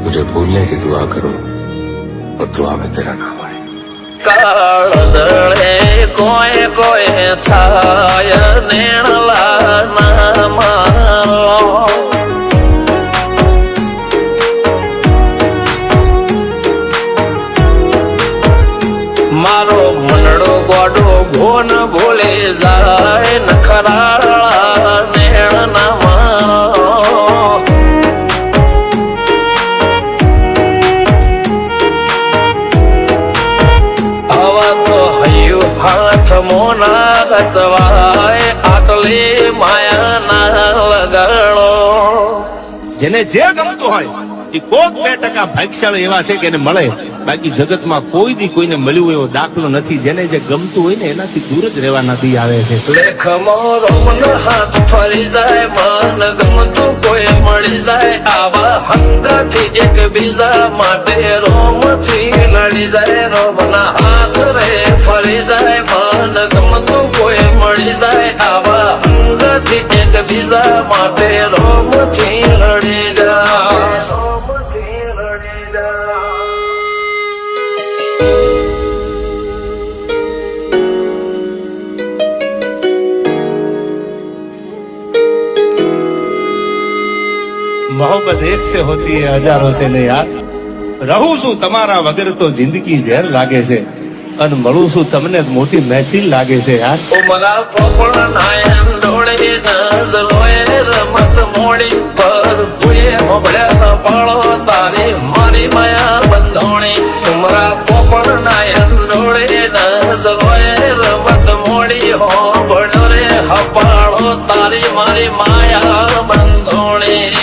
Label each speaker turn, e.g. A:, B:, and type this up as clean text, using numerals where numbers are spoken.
A: मुझे भूलने की दुआ करो और दुआ में तेरा नाम आए।
B: काळदळे कोय कोय थाय नेणला नाम मारो मनडो गोडो घोन भूले जाय नखराळा नेण नाम हाथ मोना गतवाय आटले माया ना લગાડો।
C: જેને જે ગમતું હોય એ કોક 2% ભાગ્યશાળી એવા છે કે એને મળે, બાકી જગતમાં કોઈ દી કોઈને મળ્યું એવો દાખલો નથી। જેને જે ગમતું હોય ને એનાથી દૂર જ રહેવાના દી આવે છે।
B: લેખ મોરો મન હાથ ફરી જાય, મન ગમતું કોઈ મળી જાય, આવા હંગાથી એક બીજા માટે રોમથી લડી જાય। રોમના હાથ રે ફરી જાય, મન ગમતું કોઈ મળી જાય, આવા હંગાથી એક બીજા માટે રોમથી લડી જાય।
C: मोहब्बत एक से होती है हजारों से नहीं यार। रहूं છું તમારા વગર તો જિંદગી ઝેર લાગે છે, અને મળું છું તમને મોટી મહેફિલ લાગે છે યાર।
B: ઉમરા પોપણ નાયન ડોળે નજલોએ રમત મોડી પર ભૂએ મોભળ્યા પાળો તારી મારી માયા બંધોણી। ઉમરા પોપણ નાયન ડોળે નજલોએ રમત મોડી હો ભળો રે હપાળો તારી મારી માયા બંધોણી।